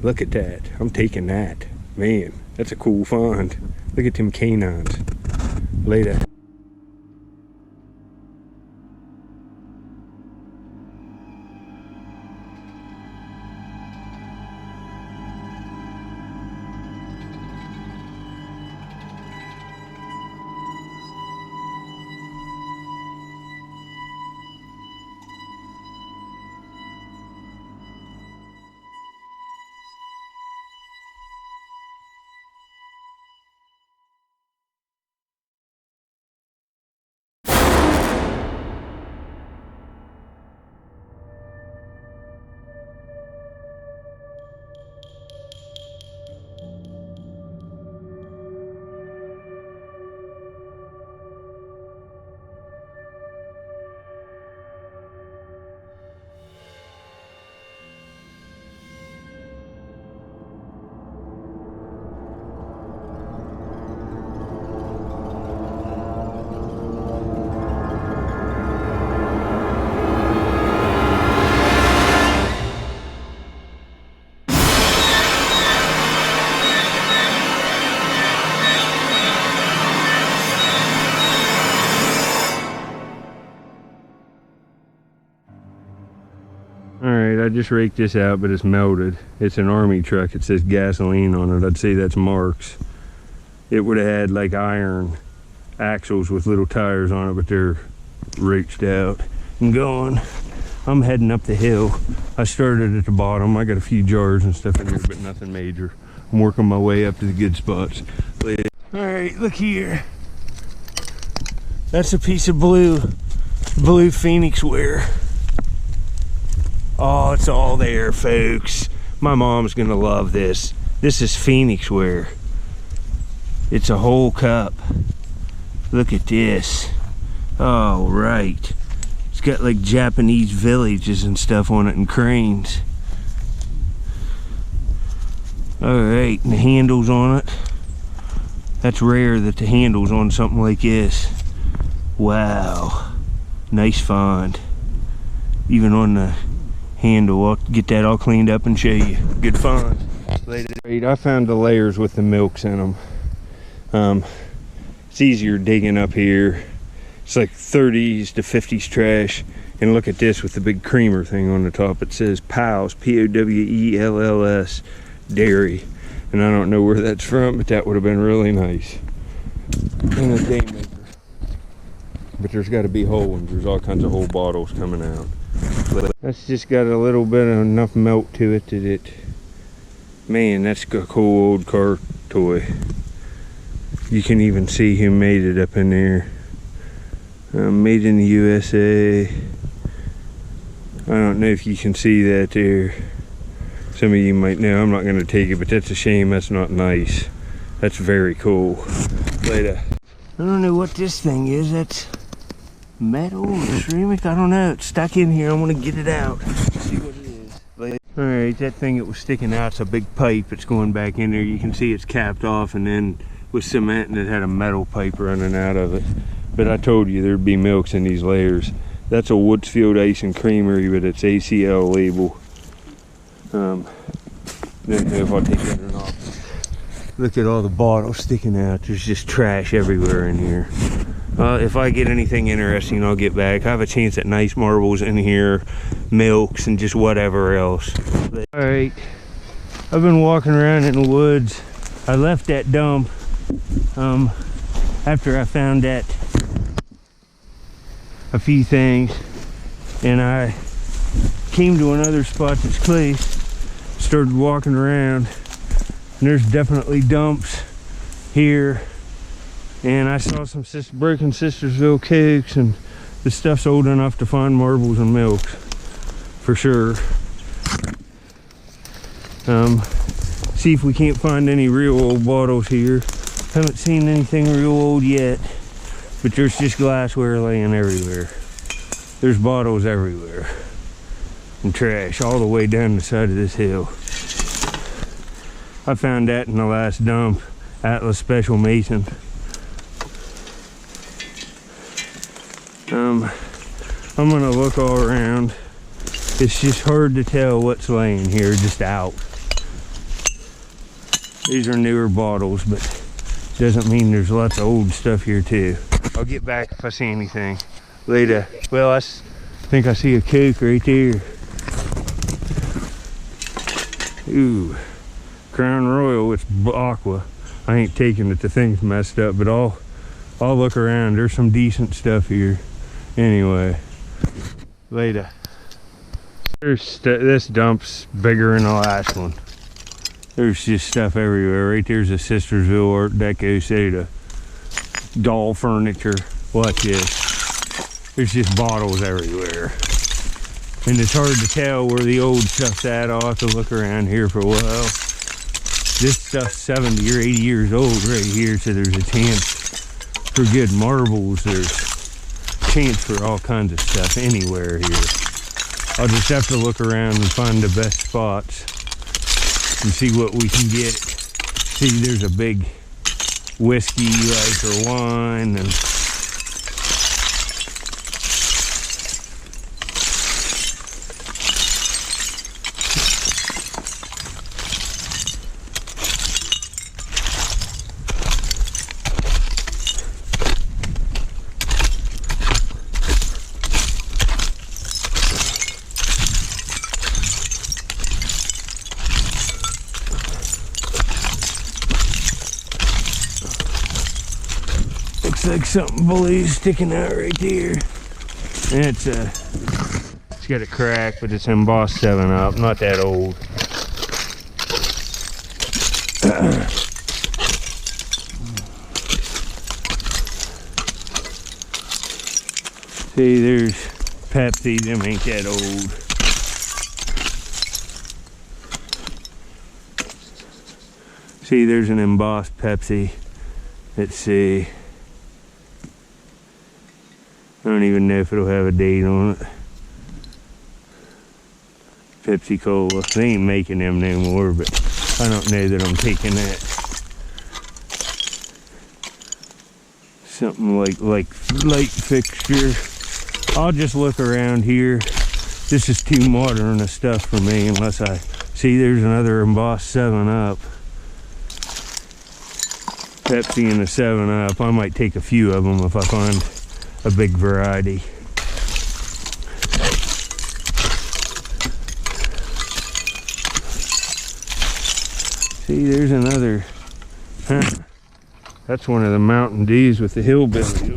Look at that. I'm taking that. Man, that's a cool find. Look at them canines. Later. Alright, I just raked this out, but it's melted. It's an army truck. It says gasoline on it. I'd say that's Mark's. It would have had like iron axles with little tires on it, but they're reached out and gone. I'm heading up the hill. I started at the bottom. I got a few jars and stuff in here, but nothing major. I'm working my way up to the good spots. Alright, look here. That's a piece of blue Phoenix ware. Oh, it's all there, folks. My mom's gonna love this. This is Phoenix ware. It's a whole cup. Look at this. Oh, right. It's got like Japanese villages and stuff on it and cranes. Alright, and the handles on it. That's rare that the handle's on something like this. Wow. Nice find. Even on the handle. I'll get that all cleaned up and show you. Good find. Later. I found the layers with the milks in them. It's easier digging up here. It's like 30s to 50s trash. And look at this with the big creamer thing on the top. It says Powell's, P-O-W-E-L-L-S dairy. And I don't know where that's from, but that would have been really nice. And a day maker. But there's got to be whole ones. There's all kinds of whole bottles coming out. That's just got a little bit of enough melt to it that it, man, that's a cool old car toy. You can even see who made it up in there. Made in the USA. I don't know if you can see that there. Some of you might know. I'm not going to take it, but that's a shame. That's not nice. That's very cool. Later. I don't know what this thing is. That's metal or ceramic. I don't know. It's stuck in here. I want to get it out. See what it is. Later. Alright, that thing that was sticking out, it's a big pipe. It's going back in there. You can see it's capped off and then with cement, and it had a metal pipe running out of it. But I told you there'd be milks in these layers. That's a Woodsfield Ice and Creamery, but it's ACL label. Don't know if I'll take that or not. Look at all the bottles sticking out. There's just trash everywhere in here. If I get anything interesting, I'll get back. I have a chance at nice marbles in here, milks, and just whatever else. Alright, I've been walking around in the woods. I left that dump after I found that a few things, and I came to another spot that's close. Started walking around, and there's definitely dumps here. And I saw some broken Sistersville cokes, and the stuff's old enough to find marbles and milks for sure. See if we can't find any real old bottles here. Haven't seen anything real old yet, but there's just glassware laying everywhere. There's bottles everywhere and trash all the way down the side of this hill. I found that in the last dump, Atlas Special Mason. I'm gonna look all around. It's just hard to tell what's laying here just out. These are newer bottles, but doesn't mean there's lots of old stuff here too. I'll get back if I see anything later. Well, I think I see a Coke right there. Ooh, Crown Royal, it's aqua. I ain't taking it, the thing's messed up, but I'll look around. There's some decent stuff here. Anyway, later. This dump's bigger than the last one. There's just stuff everywhere. Right there's a Sistersville Art Deco soda. Doll furniture. Watch this. There's just bottles everywhere. And it's hard to tell where the old stuff's at. I'll have to look around here for a while. This stuff's 70 or 80 years old right here, so there's a chance for good marbles. There's a chance for all kinds of stuff anywhere here. I'll just have to look around and find the best spots and see what we can get. See, there's a big whiskey like or wine, and like something blue sticking out right there. And it's got a crack, but it's embossed 7-Up, not that old. See, there's Pepsi, them ain't that old. See, there's an embossed Pepsi. Let's see. I don't even know if it'll have a date on it. Pepsi Cola. They ain't making them no more, but I don't know that I'm taking that. Something like light fixture. I'll just look around here. This is too modern of stuff for me unless I see there's another embossed 7-Up. Pepsi and a 7-Up. I might take a few of them if I find a big variety. See, there's another. That's one of the Mountain Dews with the hillbilly.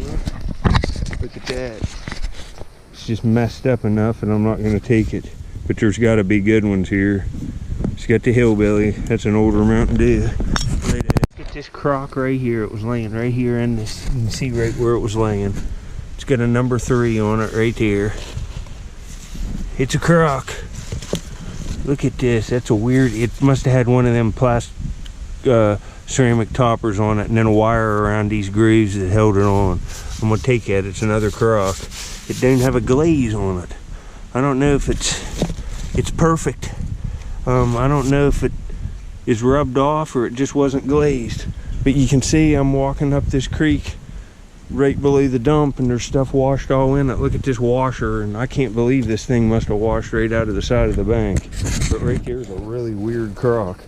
Look at that. It's just messed up enough, and I'm not going to take it. But there's got to be good ones here. It's got the hillbilly. That's an older Mountain Dew. Look at this crock right here. It was laying right here in this. You can see right where it was laying. It's got a number 3 on it right there. It's a crock. Look at this. That's a weird. It must have had one of them plastic ceramic toppers on it, and then a wire around these grooves that held it on. I'm gonna take it. It's another crock. It don't have a glaze on it. I don't know if it's perfect. I don't know if it is rubbed off or it just wasn't glazed. But you can see I'm walking up this creek right below the dump, and there's stuff washed all in it. Look at this washer, and I can't believe this thing must have washed right out of the side of the bank. But right there's a really weird crock.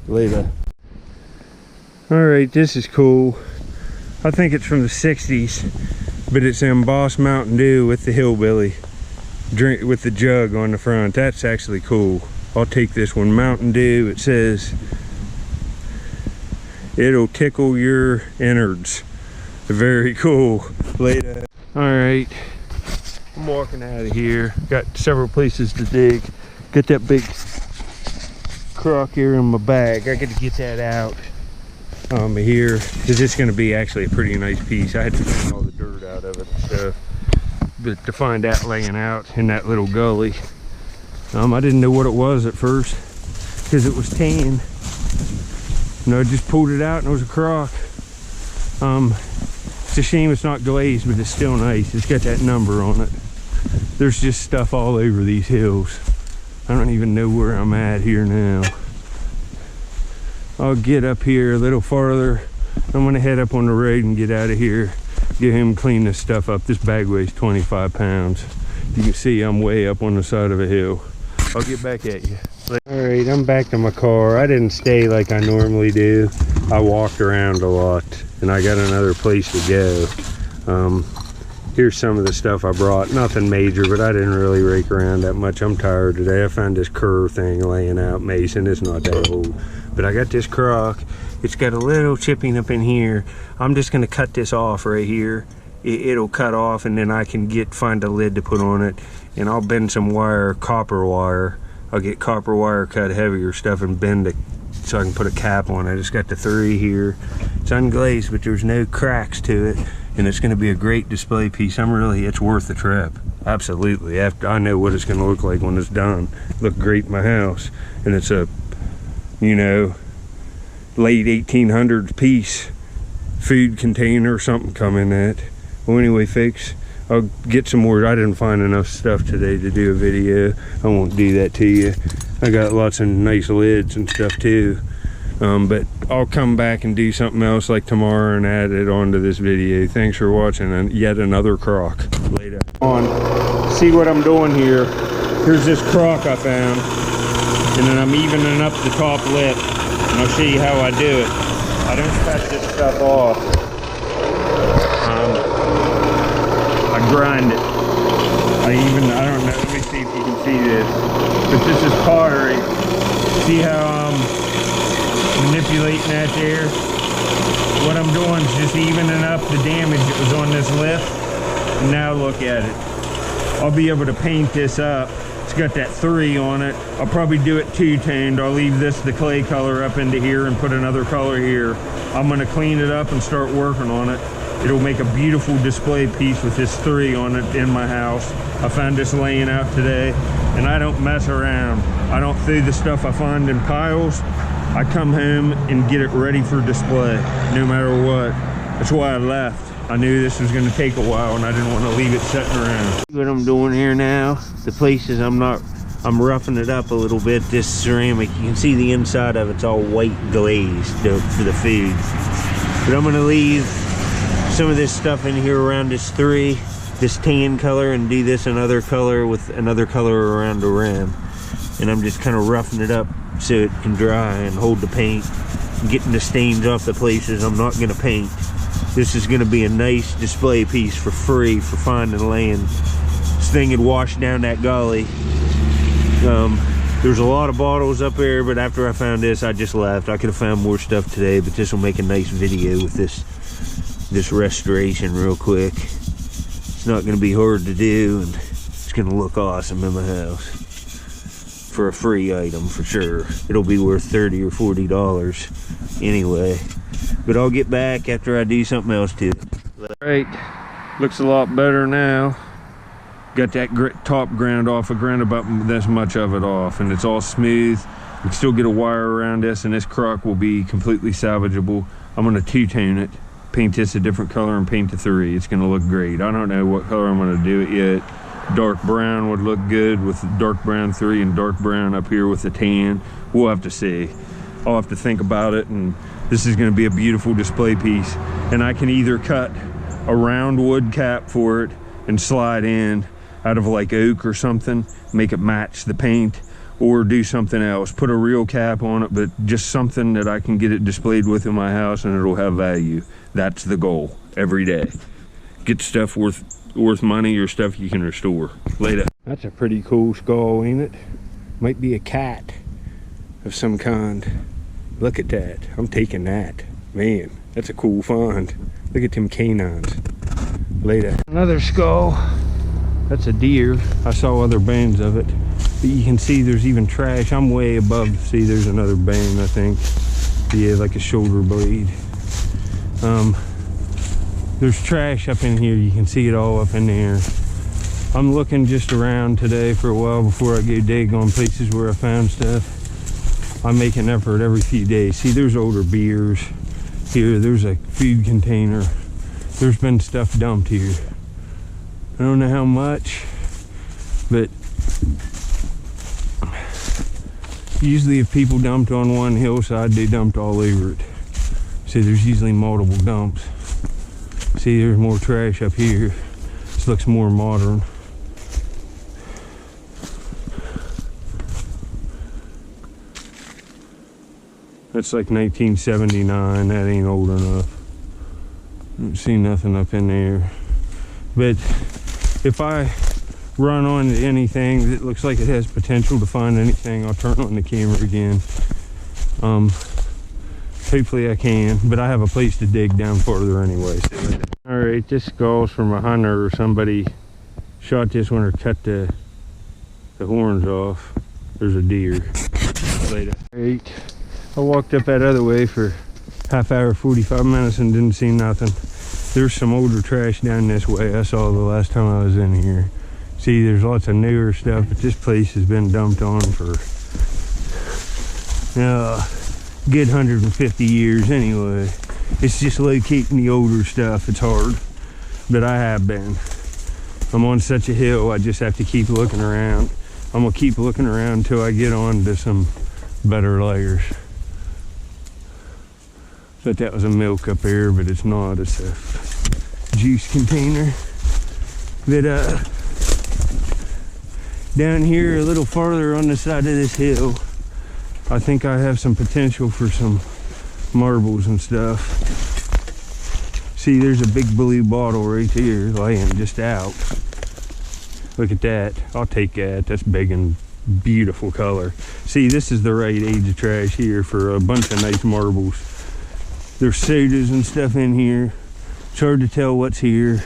Later. Alright, this is cool. I think it's from the 60s, but it's embossed Mountain Dew with the hillbilly drink with the jug on the front. That's actually cool. I'll take this one. Mountain Dew. It says it'll tickle your innards. Very cool. Later. Alright, I'm walking out of here. Got several places to dig. Got that big crock here in my bag. I got to get that out here, because it's going to be actually a pretty nice piece. I had to clean all the dirt out of it and stuff. But to find that laying out in that little gully, I didn't know what it was at first because it was tan. And I just pulled it out and it was a crock. It's a shame it's not glazed, but it's still nice. It's got that number on it. There's just stuff all over these hills. I don't even know where I'm at here now. I'll get up here a little farther. I'm gonna head up on the road and get out of here. Get him clean this stuff up. This bag weighs 25 pounds. You can see I'm way up on the side of a hill. I'll get back at you. Alright, I'm back to my car. I didn't stay like I normally do. I walked around a lot and I got another place to go. Here's some of the stuff I brought. Nothing major, but I didn't really rake around that much. I'm tired today. I found this Kerr thing laying out, Mason. It's not that old. But I got this crock. It's got a little chipping up in here. I'm just gonna cut this off right here. It'll cut off and then I can find a lid to put on it. And I'll bend some wire, copper wire. I'll get copper wire, cut heavier stuff and bend it so I can put a cap on it. It's got the 3 here. It's unglazed, but there's no cracks to it. And it's gonna be a great display piece. It's worth the trip. Absolutely. After I know what it's gonna look like when it's done. Look great in my house. And it's a, you know, late 1800s piece. Food container or something coming in that. Well, anyway, folks, I'll get some more. I didn't find enough stuff today to do a video. I won't do that to you. I got lots of nice lids and stuff too. But I'll come back and do something else like tomorrow and add it onto this video. Thanks for watching, and yet another crock. Later. See what I'm doing here. Here's this crock I found, and then I'm evening up the top lip, and I'll show you how I do it. I don't cut this stuff off. I grind it. I don't know, let me see if you can see this. But this is pottery. See how I'm manipulating that there? What I'm doing is just evening up the damage that was on this lip. And now look at it. I'll be able to paint this up. It's got that 3 on it. I'll probably do it 2-toned. I'll leave the clay color up into here and put another color here. I'm gonna clean it up and start working on it. It'll make a beautiful display piece with this 3 on it in my house. I found this laying out today, and I don't mess around. I don't throw the stuff I find in piles. I come home and get it ready for display, no matter what. That's why I left. I knew this was gonna take a while, and I didn't want to leave it sitting around. What I'm doing here now, the places I'm roughing it up a little bit. This ceramic, you can see the inside of it's all white glazed for the food. But I'm gonna leave some of this stuff in here around this 3, this tan color, and do this another color with another color around the rim. And I'm just kind of roughing it up so it can dry and hold the paint, getting the stains off the places I'm not gonna paint. This is gonna be a nice display piece for free for finding land. This thing had washed down that gully. There's a lot of bottles up there, but after I found this, I just left. I could have found more stuff today, but this will make a nice video with this restoration real quick. It's not going to be hard to do, and it's going to look awesome in my house for a free item for sure. It'll be worth $30 or $40 anyway, but I'll get back after I do something else to it. Right, looks a lot better now. Got that top ground off. I ground about this much of it off, and it's all smooth. We can still get a wire around this, and this crock will be completely salvageable. I'm going to 2-tone it, paint this a different color, and paint the 3. It's going to look great. I don't know what color I'm going to do it yet. Dark brown would look good with dark brown 3 and dark brown up here with the tan. We'll have to see. I'll have to think about it, and this is going to be a beautiful display piece. And I can either cut a round wood cap for it and slide in out of like oak or something, make it match the paint, or do something else, put a real cap on it, but just something that I can get it displayed with in my house and it'll have value. That's the goal every day. Get stuff worth money or stuff you can restore. Later. That's a pretty cool skull, ain't it? Might be a cat of some kind. Look at that. I'm taking that. Man, that's a cool find. Look at them canines. Later. Another skull. That's a deer. I saw other bones of it, but you can see there's even trash. I'm way above. See, there's another bone, I think. Yeah, like a shoulder blade. There's trash up in here. You can see it all up in there. I'm looking just around today for a while before I go dig on places where I found stuff. I make an effort every few days. See, there's older beers here. There's a food container. There's been stuff dumped here. I don't know how much, but usually if people dumped on one hillside, they dumped all over it. So there's usually multiple dumps. See, there's more trash up here. This looks more modern. That's like 1979. That ain't old enough. Don't see nothing up in there. But if I run on anything that looks like it has potential to find anything, I'll turn on the camera again. Hopefully I can, but I have a place to dig down further anyway. All right, this skull's from a hunter or somebody shot this one or cut the horns off. There's a deer. Later. Right. I walked up that other way for half hour, 45 minutes and didn't see nothing. There's some older trash down this way. I saw the last time I was in here. See, there's lots of newer stuff, but this place has been dumped on for good 150 years anyway. It's just locating the older stuff. It's hard, but I have been. I'm on such a hill, I just have to keep looking around. I'm gonna keep looking around until I get on to some better layers. Thought that was a milk up there, but it's not. It's a juice container. But down here a little farther on the side of this hill, I think I have some potential for some marbles and stuff. See, there's a big blue bottle right there laying just out. Look at that. I'll take that. That's big and beautiful color. See, this is the right age of trash here for a bunch of nice marbles. There's sodas and stuff in here. It's hard to tell what's here,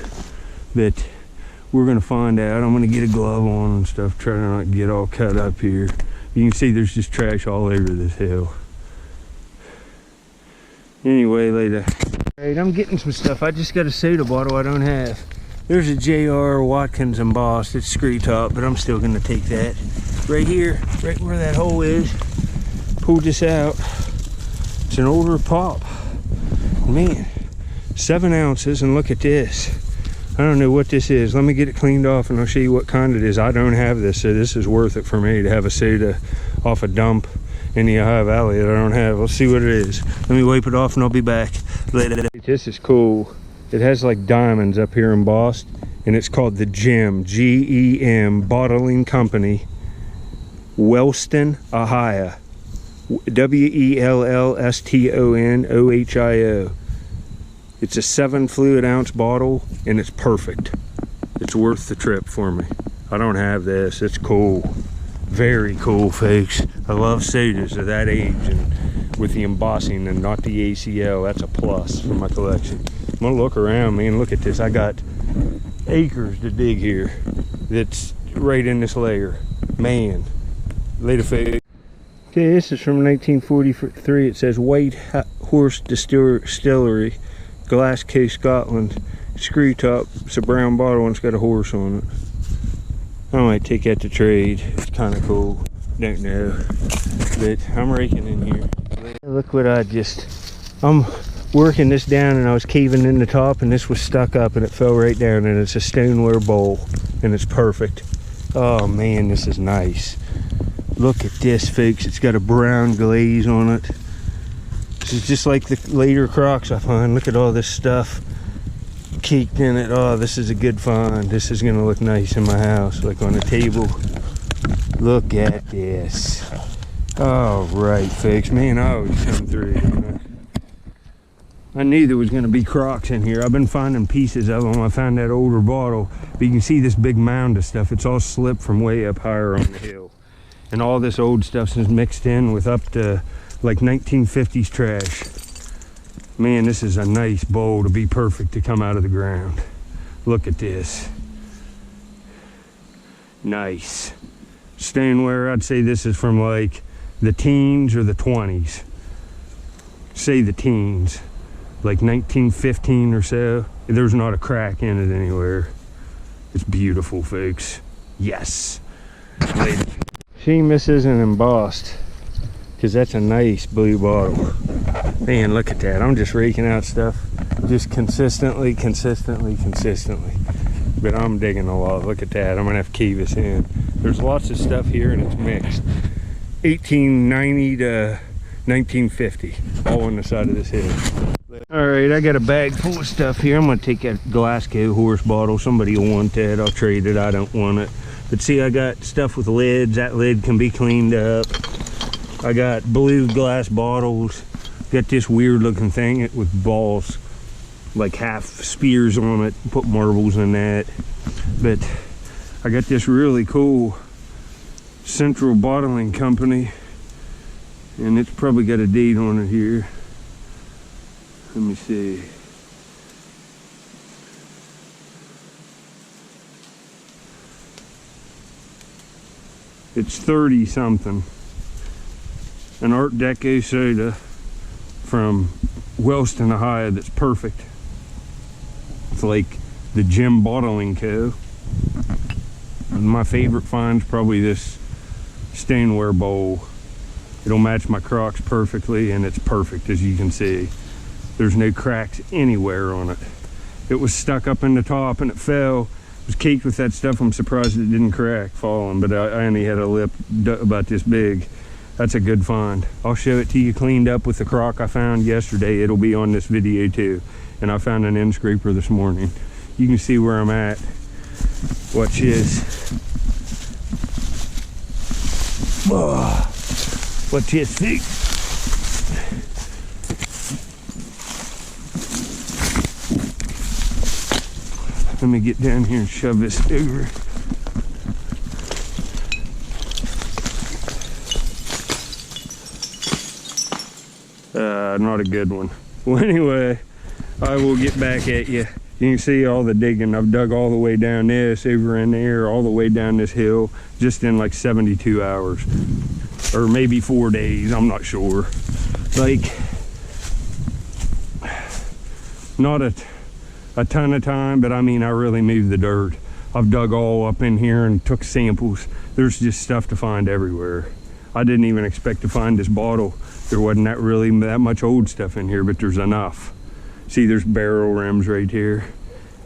but we're gonna find out. I'm gonna get a glove on and stuff, try to not get all cut up here. You can see there's just trash all over this hill. Anyway, later. Alright, I'm getting some stuff. I just got a soda bottle I don't have. There's a J.R. Watkins Embossed. It's screw top, but I'm still gonna take that. Right here, right where that hole is. Pull this out. It's an older pop. Man, 7 ounces, and look at this. I don't know what this is. Let me get it cleaned off and I'll show you what kind it is. I don't have this, so this is worth it for me to have a soda off a dump in the Ohio Valley that I don't have. Let's see what it is. Let me wipe it off and I'll be back later. This is cool. It has like diamonds up here embossed, and it's called the Gem, G-E-M Bottling Company, Wellston, Ohio. W-E-L-L-S-T-O-N-O-H-I-O. It's a 7 fluid ounce bottle, and it's perfect. It's worth the trip for me. I don't have this. It's cool. Very cool, folks. I love sodas of that age, and with the embossing and not the ACL, that's a plus for my collection. I'm gonna look around, man. Look at this. I got acres to dig here. That's right in this layer. Man. Later, folks. Okay, this is from 1943. It says White Horse Distillery, Glasgow, Scotland. Screw top. It's a brown bottle and it's got a horse on it. I might take that to trade. It's kind of cool. Don't know. But I'm raking in here. Look what I'm working this down, and I was caving in the top, and this was stuck up and it fell right down, and it's a Stoneware bowl and it's perfect. Oh man, this is nice. Look at this, folks. It's got a brown glaze on it. This is just like the later Crocs I find. Look at all this stuff caked in it. Oh, this is a good find. This is gonna look nice in my house, like on a table. Look at this. All right, folks. Man, I always come through. I knew there was gonna be Crocs in here. I've been finding pieces of them. I found that older bottle, but you can see this big mound of stuff. It's all slipped from way up higher on the hill. And all this old stuff is mixed in with up to like 1950s trash. Man, this is a nice bowl to be perfect to come out of the ground. Look at this. Nice. Stoneware, I'd say this is from like the teens or the 20s. Say the teens. Like 1915 or so. There's not a crack in it anywhere. It's beautiful, folks. Yes. Later. Shame this isn't embossed, because that's a nice blue bottle. Man, look at that. I'm just raking out stuff just consistently. But I'm digging a lot. Look at that. I'm gonna have to key this in. There's lots of stuff here and it's mixed. 1890 to 1950, all on the side of this hill. All right, I got a bag full of stuff here. I'm gonna take that Glasgow horse bottle. Somebody will want that. I'll trade it. I don't want it. But see, I got stuff with lids. That lid can be cleaned up. I got blue glass bottles. Got this weird looking thing with balls, like half spears on it. Put marbles in that. But I got this really cool Central Bottling Company, and it's probably got a date on it here. Let me see. It's 30 something. An Art Deco soda from Wellston, Ohio, that's perfect. It's like the Jim Bottling Co. And my favorite find's probably this Stoneware bowl. It'll match my Crocs perfectly, and it's perfect, as you can see. There's no cracks anywhere on it. It was stuck up in the top and it fell. It was caked with that stuff. I'm surprised it didn't crack falling, but I only had a lip about this big. That's a good find. I'll show it to you cleaned up with the Croc I found yesterday. It'll be on this video too. And I found an end scraper this morning. You can see where I'm at. Watch this. Oh, watch this, see? Let me get down here and shove this over. Not a good one. Well, anyway, I will get back at you. You can see all the digging. I've dug all the way down this, over in there, all the way down this hill, just in like 72 hours. Or maybe 4 days, I'm not sure. Like, not a ton of time, but I mean, I really moved the dirt. I've dug all up in here and took samples. There's just stuff to find everywhere. I didn't even expect to find this bottle. There wasn't that much old stuff in here, but there's enough. See, there's barrel rims right here.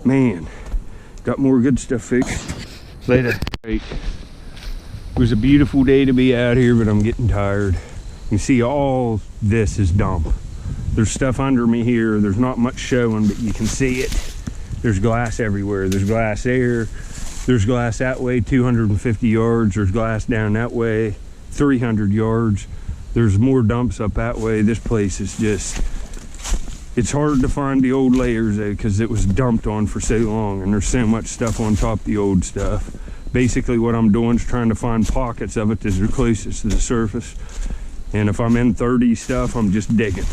Man, got more good stuff fixed. Later. It was a beautiful day to be out here, but I'm getting tired. You can see all this is dump. There's stuff under me here. There's not much showing, but you can see it. There's glass everywhere. There's glass there. There's glass that way, 250 yards. There's glass down that way, 300 yards. There's more dumps up that way. This place is just, it's hard to find the old layers though, because it was dumped on for so long, and there's so much stuff on top of the old stuff. Basically what I'm doing is trying to find pockets of it that are closest to the surface. And if I'm in 30 stuff, I'm just digging.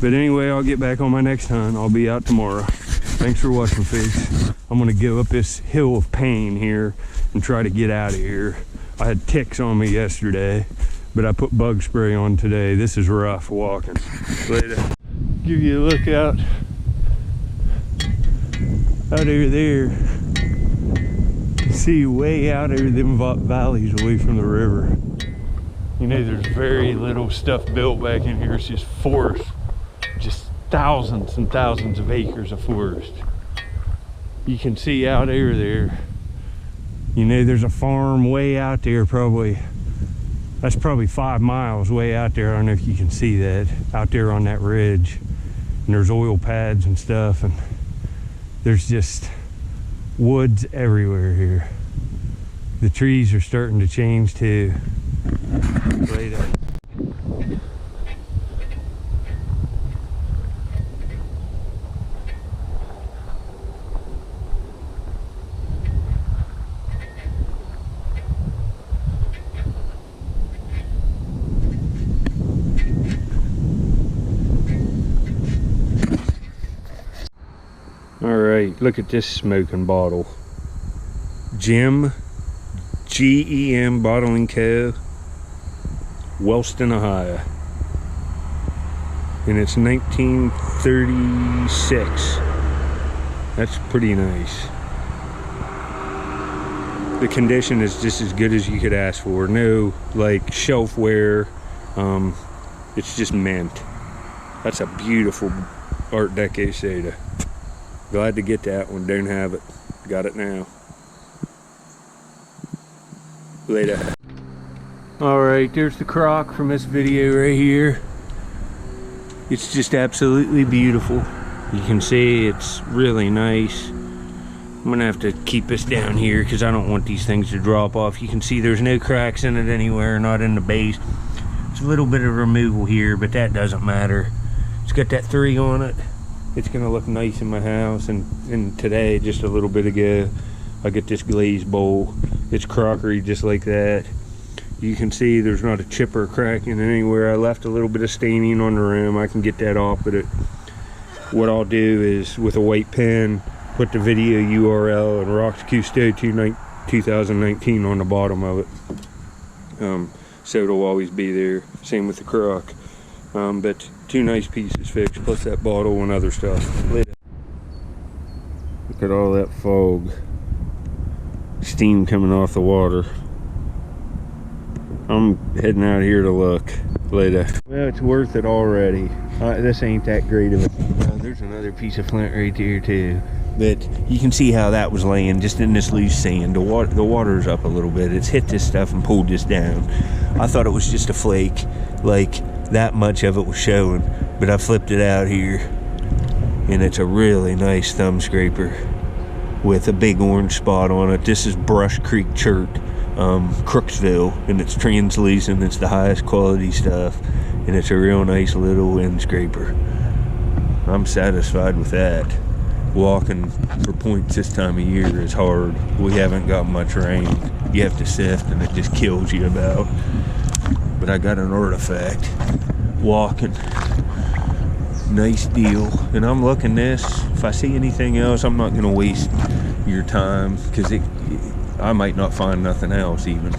But anyway, I'll get back on my next hunt. I'll be out tomorrow. Thanks for watching, folks. I'm gonna go up this hill of pain here and try to get out of here. I had ticks on me yesterday, but I put bug spray on today. This is rough walking. Later. Give you a look out over there. You see way out over them valleys away from the river. You know, there's very little stuff built back in here. It's just forest. Just thousands and thousands of acres of forest. You can see out over there. You know, there's a farm way out there, probably. That's probably 5 miles way out there. I don't know if you can see that. Out there on that ridge. And there's oil pads and stuff. And there's just woods everywhere here. The trees are starting to change too. Later. Alright, look at this smoking bottle. Jim, G-E-M Bottling Co., Wellston, Ohio. And it's 1936. That's pretty nice. The condition is just as good as you could ask for. No, like, shelf wear. It's just mint. That's a beautiful Art Deco soda. Glad to get that one. Don't have it. Got it now. Later. Alright, there's the Croc from this video right here. It's just absolutely beautiful. You can see it's really nice. I'm gonna have to keep this down here because I don't want these things to drop off. You can see there's no cracks in it anywhere, not in the base. It's a little bit of removal here, but that doesn't matter. It's got that 3 on it. It's gonna look nice in my house. And today, just a little bit ago, I get this glazed bowl. It's crockery just like that. You can see there's not a chip or a crack in it anywhere. I left a little bit of staining on the rim. I can get that off, but what I'll do is with a white pen, put the video URL and Rocks Cousteau 2019 on the bottom of it. So it'll always be there. Same with the crock. But 2 nice pieces fixed, plus that bottle and other stuff. Look at all that fog. Steam coming off the water. I'm heading out here to look later. Well, it's worth it already. This ain't that great of a... there's another piece of flint right there too. But you can see how that was laying just in this loose sand. The water's up a little bit. It's hit this stuff and pulled this down. I thought it was just a flake, like that much of it was showing. But I flipped it out here, and it's a really nice thumb scraper with a big orange spot on it. This is Brush Creek Chert, Crooksville, and it's translucent. It's the highest quality stuff, and it's a real nice little wind scraper. I'm satisfied with that. Walking for points this time of year is hard. We haven't got much rain. You have to sift, and it just kills you about. But I got an artifact. Walking. Nice deal. And I'm looking this. If I see anything else, I'm not going to waste your time, because I might not find nothing else even.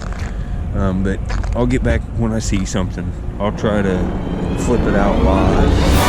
But I'll get back when I see something. I'll try to flip it out live.